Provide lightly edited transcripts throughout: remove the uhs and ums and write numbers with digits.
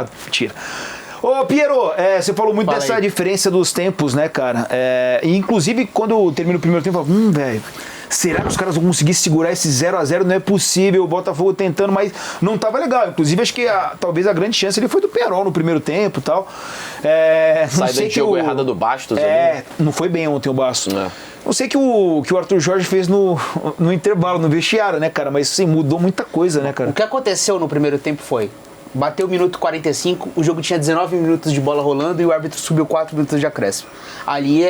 Mentira. Ô, Piero, você falou muito dessa diferença dos tempos, né, cara? E inclusive, quando termina o primeiro tempo, eu falo, velho, será que os caras vão conseguir segurar esse 0x0? Não é possível, o Botafogo tentando, mas não tava legal. Inclusive, acho que talvez a grande chance ele foi do Pearol no primeiro tempo e tal. Saída de jogo errada do Bastos ali. Não foi bem ontem o Bastos. Não sei que o Arthur Jorge fez no intervalo, no vestiário, né, cara? Mas, assim, mudou muita coisa, né, cara? O que aconteceu no primeiro tempo foi... Bateu o minuto 45, o jogo tinha 19 minutos de bola rolando e o árbitro subiu 4 minutos de acréscimo. Ali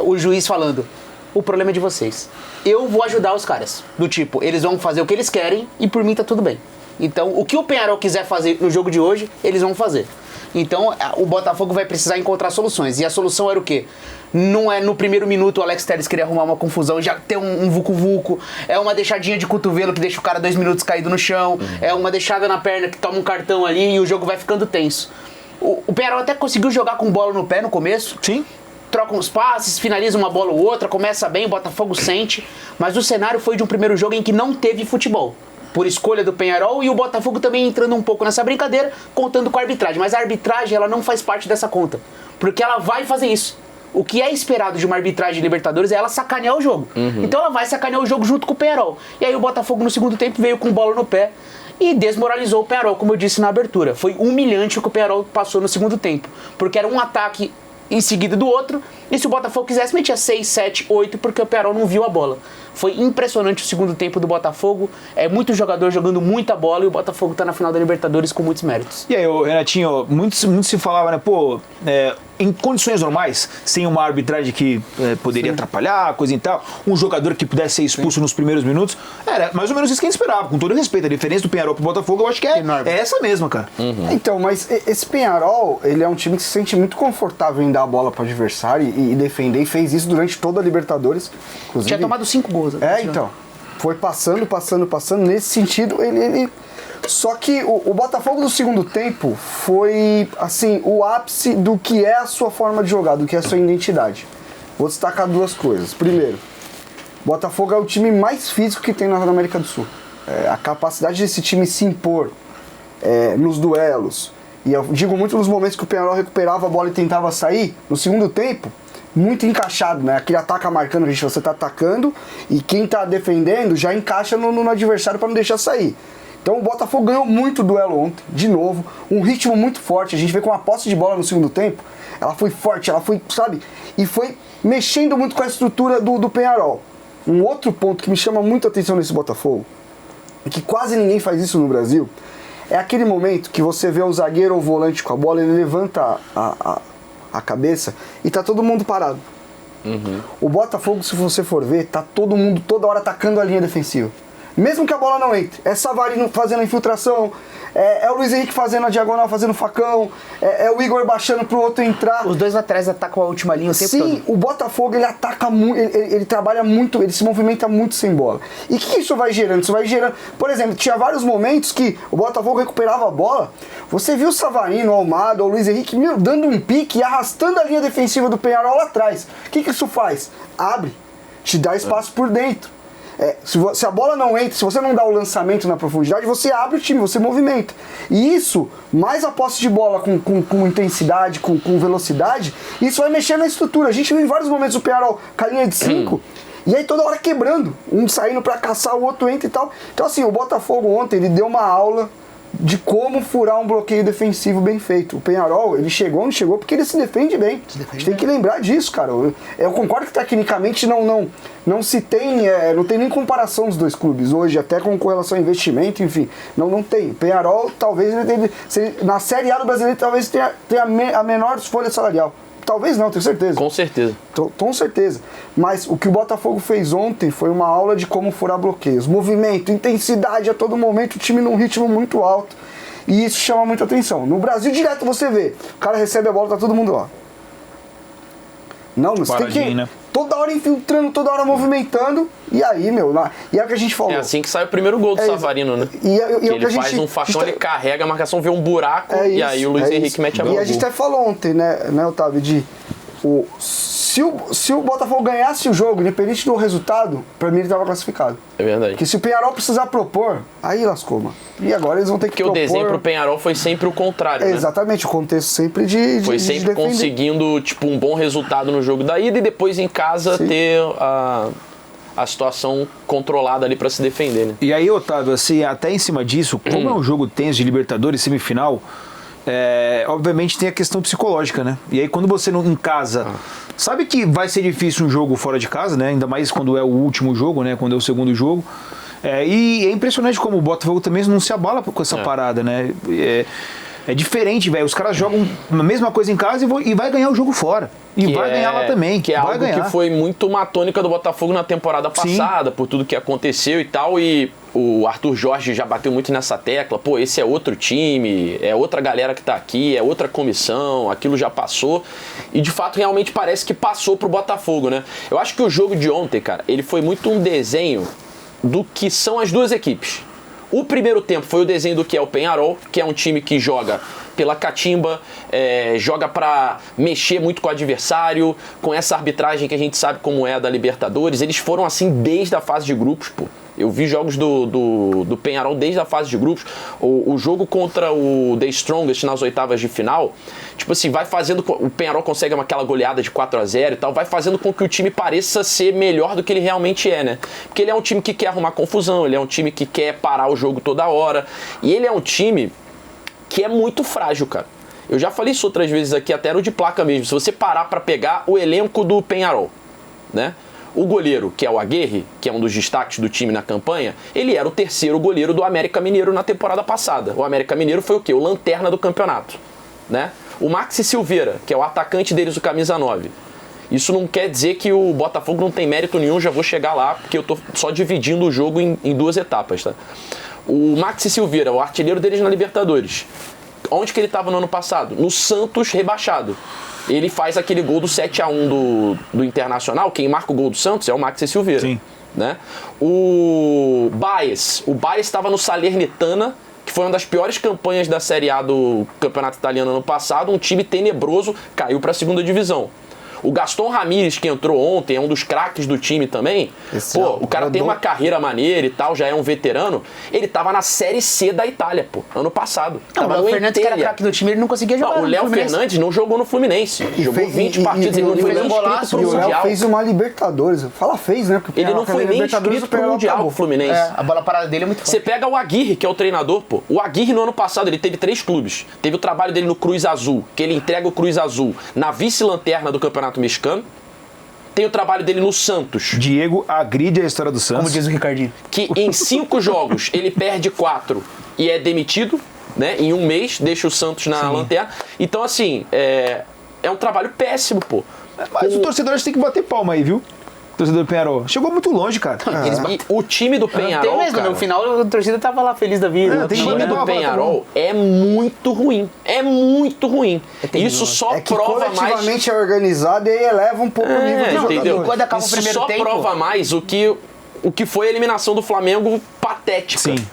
o juiz falando, o problema é de vocês. Eu vou ajudar os caras. Do tipo, eles vão fazer o que eles querem e por mim tá tudo bem. Então, o que o Peñarol quiser fazer no jogo de hoje, eles vão fazer. Então, o Botafogo vai precisar encontrar soluções. E a solução era o quê? Não é no primeiro minuto o Alex Telles queria arrumar uma confusão, já ter um vucu-vucu, é uma deixadinha de cotovelo que deixa o cara 2 minutos caído no chão, é uma deixada na perna que toma um cartão ali e o jogo vai ficando tenso. O Peñarol até conseguiu jogar com bola no pé no começo. Sim. Troca uns passes, finaliza uma bola ou outra, começa bem, o Botafogo sente, mas o cenário foi de um primeiro jogo em que não teve futebol. Por escolha do Peñarol e o Botafogo também entrando um pouco nessa brincadeira, contando com a arbitragem. Mas a arbitragem, ela não faz parte dessa conta, porque ela vai fazer isso. O que é esperado de uma arbitragem de Libertadores é ela sacanear o jogo. Então ela vai sacanear o jogo junto com o Peñarol. E aí o Botafogo no segundo tempo veio com bola no pé e desmoralizou o Peñarol, como eu disse na abertura. Foi humilhante o que o Peñarol passou no segundo tempo, porque era um ataque em seguida do outro, e se o Botafogo quisesse, metia 6, 7, 8, porque o Peñarol não viu a bola. Foi impressionante o segundo tempo do Botafogo, muito jogador jogando muita bola, e o Botafogo tá na final da Libertadores com muitos méritos. E aí, Renatinho, muito se falava, né, em condições normais, sem uma arbitragem que poderia atrapalhar, coisa e tal, um jogador que pudesse ser expulso nos primeiros minutos, era mais ou menos isso que a gente esperava, com todo respeito. A diferença do Peñarol pro Botafogo, eu acho que é essa mesma, cara. Então, mas esse Peñarol, ele é um time que se sente muito confortável em dar a bola pro adversário e defender, e fez isso durante toda a Libertadores. Inclusive, tinha tomado 5 gols. Então, foi passando, nesse sentido, ele... Só que o Botafogo do segundo tempo foi, assim, o ápice do que é a sua forma de jogar, do que é a sua identidade. Vou destacar 2 coisas. Primeiro, o Botafogo é o time mais físico que tem na América do Sul. A capacidade desse time se impor nos duelos, e eu digo muito nos momentos que o Peñarol recuperava a bola e tentava sair, no segundo tempo, muito encaixado, né? Aquele ataca marcando, você tá atacando e quem tá defendendo já encaixa no adversário para não deixar sair. Então o Botafogo ganhou muito duelo ontem, de novo, um ritmo muito forte. A gente vê com a posse de bola no segundo tempo, ela foi forte, ela foi, sabe? E foi mexendo muito com a estrutura do Peñarol. Um outro ponto que me chama muito a atenção nesse Botafogo, e que quase ninguém faz isso no Brasil, é aquele momento que você vê o zagueiro ou o volante com a bola, ele levanta a cabeça e tá todo mundo parado. O Botafogo, se você for ver, tá todo mundo toda hora atacando a linha defensiva. Mesmo que a bola não entre, é Savarino fazendo a infiltração, é o Luiz Henrique fazendo a diagonal, fazendo o facão, é o Igor baixando pro outro entrar. Os dois laterais atacam a última linha o tempo todo. Sim, o Botafogo, ele ataca muito, ele trabalha muito, ele se movimenta muito sem bola. E o que isso vai gerando? Isso vai gerando, por exemplo, tinha vários momentos que o Botafogo recuperava a bola, você viu o Savarino, o Almada, o Luiz Henrique, dando um pique e arrastando a linha defensiva do Peñarol lá atrás. O que isso faz? Abre, te dá espaço por dentro. Se a bola não entra, se você não dá o lançamento na profundidade, você abre o time, você movimenta. E isso, mais a posse de bola com intensidade, com velocidade, isso vai mexer na estrutura. A gente viu em vários momentos o Peñarol com a linha de 5, e aí toda hora quebrando, um saindo pra caçar, o outro entra e tal. Então assim, o Botafogo ontem, ele deu uma aula de como furar um bloqueio defensivo bem feito. O Peñarol, ele chegou onde chegou porque ele se defende bem. A gente tem que lembrar disso, cara. Eu concordo que tecnicamente não se tem, não tem nem comparação dos dois clubes hoje, até com relação a investimento, enfim, não tem. O Peñarol, talvez, na Série A do Brasileiro, talvez tenha a menor folha salarial. Talvez não, tenho certeza. Com certeza. Com certeza. Mas o que o Botafogo fez ontem foi uma aula de como furar bloqueios. Movimento, intensidade a todo momento, o time num ritmo muito alto. E isso chama muita atenção. No Brasil, direto você vê, o cara recebe a bola, tá todo mundo lá. Não, mas tem que... né? Toda hora infiltrando, toda hora movimentando. E aí, e é o que a gente falou. É assim que sai o primeiro gol do Savarino, né? Ele faz um facão, ele carrega, a marcação vê um buraco e aí o Luiz Henrique mete a bola. E a gente até falou ontem, né, Otávio, Se o Botafogo ganhasse o jogo, independente do resultado, pra mim ele tava classificado. É verdade. Porque se o Peñarol precisar propor, aí lascou, mano. E agora eles vão ter que propor... Porque o desenho pro Peñarol foi sempre o contrário, né? Exatamente, o contexto sempre de foi sempre defender. Conseguindo, tipo, um bom resultado no jogo da ida e depois em casa ter a situação controlada ali pra se defender, né? E aí, Otávio, assim, até em cima disso, como é um jogo tenso de Libertadores, semifinal... obviamente tem a questão psicológica, né? E aí quando você não em casa, sabe que vai ser difícil um jogo fora de casa, né? Ainda mais quando é o último jogo, né? Quando é o segundo jogo. E é impressionante como o Botafogo também não se abala com essa parada, né? É diferente, velho. Os caras jogam a mesma coisa em casa e vai ganhar o jogo fora. E vai ganhar lá também. Que é vai algo ganhar. Que foi muito uma tônica do Botafogo na temporada passada, por tudo que aconteceu e tal. E o Arthur Jorge já bateu muito nessa tecla. Pô, esse é outro time, é outra galera que tá aqui, é outra comissão, aquilo já passou. E de fato, realmente parece que passou pro Botafogo, né? Eu acho que o jogo de ontem, cara, ele foi muito um desenho do que são as duas equipes. O primeiro tempo foi o desenho do que é o Peñarol, que é um time que joga pela catimba, joga pra mexer muito com o adversário, com essa arbitragem que a gente sabe como é a da Libertadores. Eles foram assim desde a fase de grupos, pô. Eu vi jogos do Peñarol desde a fase de grupos. O jogo contra o The Strongest nas oitavas de final, tipo assim, vai fazendo... O Peñarol consegue aquela goleada de 4-0 e tal, vai fazendo com que o time pareça ser melhor do que ele realmente é, né? Porque ele é um time que quer arrumar confusão, ele é um time que quer parar o jogo toda hora. E ele é um time que é muito frágil, cara. Eu já falei isso outras vezes aqui, até no de placa mesmo. Se você parar pra pegar o elenco do Peñarol, né? O goleiro, que é o Aguirre, que é um dos destaques do time na campanha, ele era o terceiro goleiro do América Mineiro na temporada passada. O América Mineiro foi o quê? O lanterna do campeonato, né? O Maxi Silveira, que é o atacante deles, o camisa 9. Isso não quer dizer que o Botafogo não tem mérito nenhum, já vou chegar lá, porque eu tô só dividindo o jogo em duas etapas, tá? O Maxi Silveira, o artilheiro deles na Libertadores. Onde que ele estava no ano passado? No Santos rebaixado. Ele faz aquele gol do 7-1 do Internacional. Quem marca o gol do Santos é o Maxi Silveira. Sim. Né? O Baez estava no Salernitana, que foi uma das piores campanhas da Série A do Campeonato Italiano ano passado. Um time tenebroso, caiu para a segunda divisão. O Gaston Ramírez, que entrou ontem, é um dos craques do time também. O cara tem uma carreira maneira e tal, já é um veterano. Ele tava na Série C da Itália, ano passado. Não, o Léo Fernandes, que era craque do time, ele não conseguia jogar. O Léo Fernandes não jogou no Fluminense. Jogou 20 partidas, ele não foi nem inscrito pro Mundial. O Léo fez uma Libertadores. Fez, né? Porque ele não foi nem inscrito pro Mundial, pro Fluminense. A bola parada dele é muito forte. Você pega o Aguirre, que é o treinador, pô. O Aguirre, no ano passado, ele teve 3 clubes. Teve o trabalho dele no Cruz Azul, que ele entrega o Cruz Azul na vice-lanterna do Campeonato Mexicano. Tem o trabalho dele no Santos. Diego agride a história do Santos. Como diz o Ricardinho. Que em 5 jogos ele perde 4 e é demitido, né? Em um mês, deixa o Santos na lanterna. Então, assim, é um trabalho péssimo, pô. Mas o torcedor tem que bater palma aí, viu? O torcedor do Peñarol. Chegou muito longe, cara. E o time do Peñarol, cara... No final, a torcida tava lá feliz da vida. O time do Peñarol é muito ruim. É muito ruim. Isso só prova mais... coletivamente é organizado e aí eleva um pouco o nível do jogador. Quando acaba o primeiro tempo... Isso só prova mais o que foi a eliminação do Flamengo patética. Sim.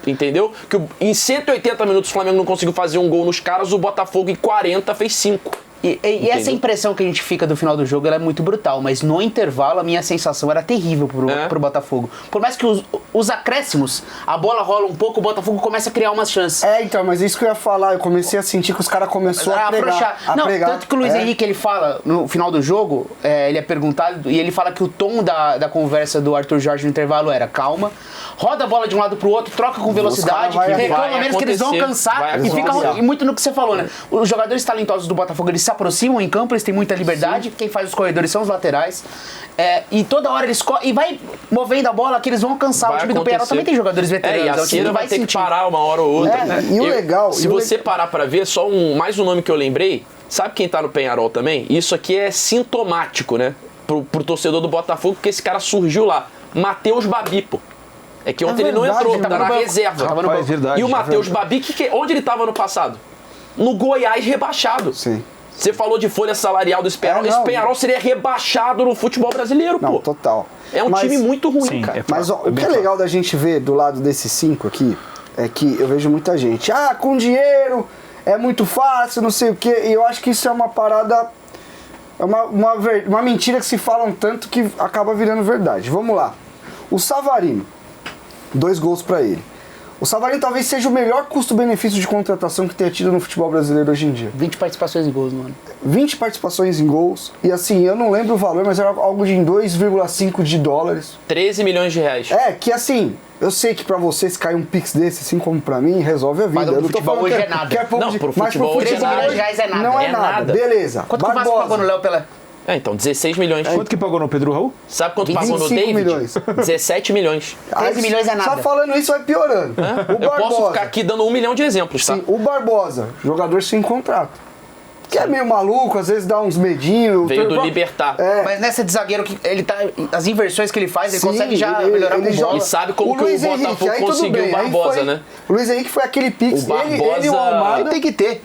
Entendeu? Que em 180 minutos o Flamengo não conseguiu fazer um gol nos caras, o Botafogo em 40 fez 5. E essa impressão que a gente fica do final do jogo, ela é muito brutal, mas no intervalo a minha sensação era terrível pro Botafogo. Por mais que os acréscimos, a bola rola um pouco, o Botafogo começa a criar umas chances. Então, mas isso que eu ia falar, eu comecei a sentir que os caras começaram a pregar. Tanto que o Luiz Henrique, ele fala, no final do jogo, ele é perguntado, e ele fala que o tom da conversa do Arthur Jorge no intervalo era calma, roda a bola de um lado pro outro, troca com velocidade, reclama menos que eles vão cansar, e fica muito no que você falou, né? Os jogadores talentosos do Botafogo, eles se aproximam em campo, eles têm muita liberdade. Quem faz os corredores são os laterais. E toda hora eles e vai movendo a bola que eles vão cansar. O time do Peñarol também tem jogadores veteranos. E a cena vai ter que parar uma hora ou outra. E o legal... Se você parar pra ver, só mais um nome que eu lembrei, sabe quem tá no Peñarol também? Isso aqui é sintomático, né? Pro torcedor do Botafogo, porque esse cara surgiu lá. Matheus Babi, pô. É que ontem ele não entrou, tá na reserva. Verdade, e o Matheus Babi, onde ele tava no passado? No Goiás rebaixado. Sim. Você falou de folha salarial do Peñarol. Esse Peñarol seria rebaixado no futebol brasileiro, pô. Não, total. É um time muito ruim, cara. Mas o que é legal da gente ver do lado desses 5 aqui, é que eu vejo muita gente, com dinheiro, é muito fácil, não sei o quê. E eu acho que isso é uma parada É uma mentira que se falam tanto que acaba virando verdade. Vamos lá. O Savarino, 2 gols pra ele. O Savarino talvez seja o melhor custo-benefício de contratação que tenha tido no futebol brasileiro hoje em dia. 20 participações em gols no ano. 20 participações em gols. E assim, eu não lembro o valor, mas era algo de 2,5 de dólares. 13 milhões de reais. Que assim, eu sei que pra vocês cair um pix desse, assim como pra mim, resolve a vida. Mas eu no não tô futebol falando hoje que é nada. que pouco Não, de- pro mas futebol hoje é 13 milhões de reais é nada. Não é, É nada. nada. Beleza. Quanto que o Vasco pagou no Léo Pelé? Então, 16 milhões. Quanto que pagou no Pedro Raul? Sabe quanto pagou no 25 David? milhões. 17 milhões. 13 milhões é nada. Só falando isso vai piorando. O Eu posso ficar aqui dando 1 milhão de exemplos, tá? Sim, o Barbosa, jogador sem contrato. Que é meio maluco, às vezes dá uns medinhos. Veio do Libertar. Mas nessa de zagueiro, que ele tá. As inversões que ele faz, ele Sim, consegue já ele- melhorar ele com bola. E sabe como que o Luiz Henrique, Botafogo aí tudo conseguiu bem, o aí Barbosa, foi- né? O Luiz Henrique foi aquele pix. O Barbosa- Ele e o Almada. Tem que ter.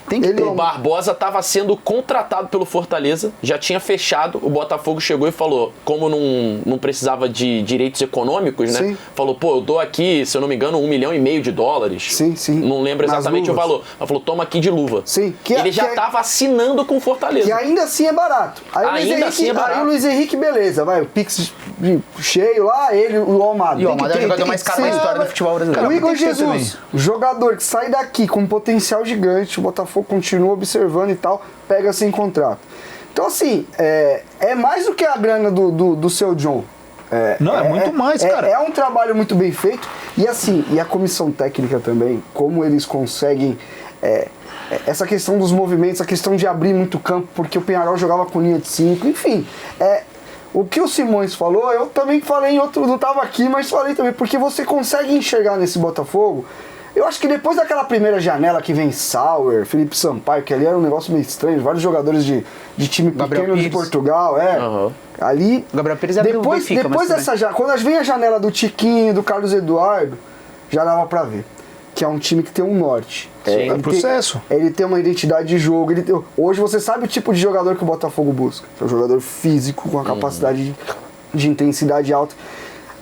O Barbosa estava sendo contratado pelo Fortaleza, já tinha fechado, o Botafogo chegou e falou, como não precisava de direitos econômicos, né? Sim. Falou, pô, eu dou aqui, se eu não me engano, 1,5 milhão de dólares. Sim, sim. Não lembro Nas exatamente o luvas. valor. Ela falou, toma aqui de luva. Sim, Ele já estava assinando com o Fortaleza. Que ainda assim é barato. Aí, o Luiz Ainda Henrique, assim é barato. aí o Luiz Henrique, beleza, vai, o pix cheio lá, ele, o Almada. E o Tem que Almada é o ter, jogador tem mais que caro da ser. história do futebol brasileiro. O Igor tem que ter Jesus, jogador que sai daqui com um potencial gigante, o Botafogo continua observando e tal, pega sem contrato. Então, assim, é mais do que a grana do seu John. Não, é muito mais, cara. É um trabalho muito bem feito. E assim, e a comissão técnica também, como eles conseguem. Essa questão dos movimentos, a questão de abrir muito campo, porque o Peñarol jogava com linha de 5, enfim. O que o Simões falou, eu também falei em outro, não estava aqui, mas falei também, porque você consegue enxergar nesse Botafogo. Eu acho que depois daquela primeira janela que vem Sauer, Felipe Sampaio, que ali era um negócio meio estranho, vários jogadores de time Gabriel pequeno de Pires. Portugal, Aham. ali. O Gabriel Pires era do Benfica, mas depois tudo dessa janela, quando vem a janela do Tiquinho, do Carlos Eduardo, já dava pra ver. Que é um time que tem um norte. Sim, um processo. Ele tem uma identidade de jogo. Hoje você sabe o tipo de jogador que o Botafogo busca. É um jogador físico, com a capacidade de intensidade alta.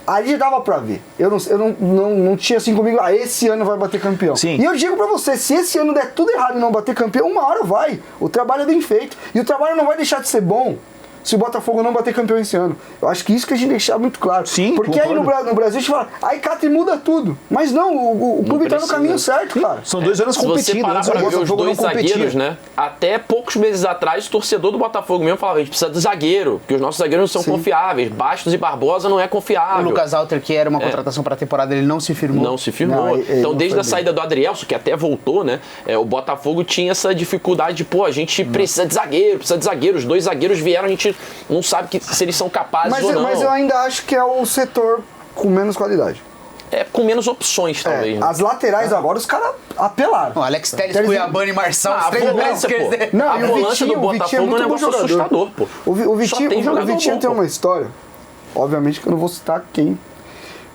Ali dava pra ver. Eu não tinha assim comigo, esse ano vai bater campeão. Sim. E eu digo pra você, se esse ano der tudo errado e não bater campeão, uma hora vai. O trabalho é bem feito. E o trabalho não vai deixar de ser bom se o Botafogo não bater campeão esse ano. Eu acho que isso que a gente deixar muito claro. Sim, porque aí concordo. no Brasil a gente fala, aí cata e muda tudo. Mas não, o clube tá no precisa. caminho certo, cara. São 2 anos Se você competindo. parar Antes o pra ver os Botafogo não dois zagueiros, competia. né? Até poucos meses atrás, o torcedor do Botafogo mesmo falava, a gente precisa de zagueiro, porque os nossos zagueiros não são confiáveis. Bastos e Barbosa não é O confiável. Lucas Alter, que era uma contratação para a temporada, ele não se firmou. Não se firmou. Não, ele Então, não desde foi a saída do Adrielso, que até voltou, né? O Botafogo tinha essa dificuldade de, pô, a gente precisa de zagueiro. Os 2 zagueiros vieram, a gente não sabe se eles são capazes ou não. Mas eu ainda acho que é o setor com menos qualidade. Com menos opções, talvez. né? As laterais agora os caras apelaram. O Alex Telles, Telles- Cuiabano e Marçal, os Ah, a três laterais volância, pô. esquerdos. Não, A e o volância Vitinho, do o Vitinho Botafogo é é um muito bom negócio jogador. assustador, pô. O Só Vitinho, tem o jogador Vitinho bom, tem pô. uma história. Obviamente que eu não vou citar quem.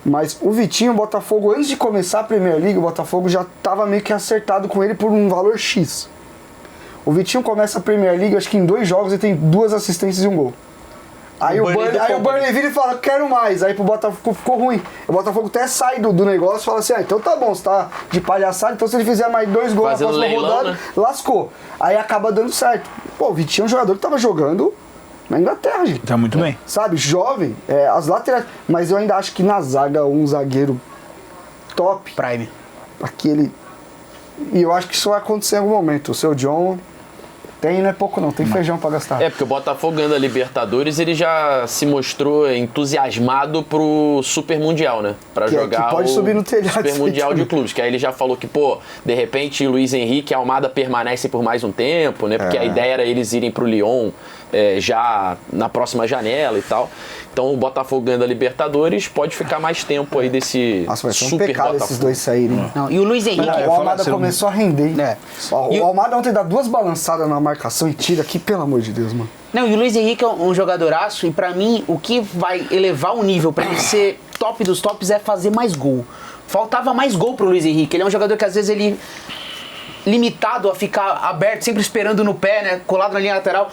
Mas o Vitinho, o Botafogo, antes de começar a Premier League, o Botafogo já estava meio que acertado com ele por um valor X. O Vitinho começa a Premier League, acho que em 2 jogos ele tem 2 assistências e 1 gol. Aí o Burnley vira e fala, quero mais. Aí pro Botafogo ficou ruim. O Botafogo até sai do negócio e fala assim, então tá bom, você tá de palhaçada, então se ele fizer mais 2 gols Fazendo na próxima leilão, rodada, né? lascou. Aí acaba dando certo. Pô, o Vitinho é um jogador que tava jogando na Inglaterra, gente. Tá muito bem. Sabe, jovem, as laterais. Mas eu ainda acho que na zaga, um zagueiro top, Prime. aquele. E eu acho que isso vai acontecer em algum momento. O seu John tem, não é pouco não, tem feijão pra gastar. Porque o Botafogo ganhando a Libertadores, ele já se mostrou entusiasmado pro Super Mundial, né? Pra Que jogar pode o subir no telhado Super isso aí Mundial de também. Clubes. Que aí ele já falou que, pô, de repente Luiz Henrique e Almada permanecem por mais um tempo, né? Porque a ideia era eles irem pro Lyon já na próxima janela e tal. Então o Botafogo ganhando a Libertadores pode ficar mais tempo aí desse Nossa, vai ser um Super pecado Botafogo. esses dois saírem. Não, e o Luiz Henrique. O Almada começou a render. É. O E o- Almada ontem dá 2 balançadas na marcação e tira aqui, pelo amor de Deus, mano. Não, e o Luiz Henrique é um jogadoraço, e pra mim, o que vai elevar o nível pra ele ser top dos tops é fazer mais gol. Faltava mais gol pro Luiz Henrique. Ele é um jogador que às vezes ele limitado a ficar aberto, sempre esperando no pé, né, colado na linha lateral.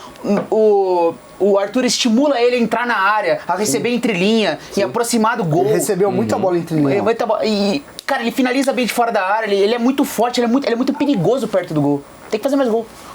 O Arthur estimula ele a entrar na área, a receber entre linha e aproximar do gol. Ele recebeu muita bola entre linha. E, cara, ele finaliza bem de fora da área, ele é muito forte, ele é muito perigoso perto do gol. Tem que fazer mais gol.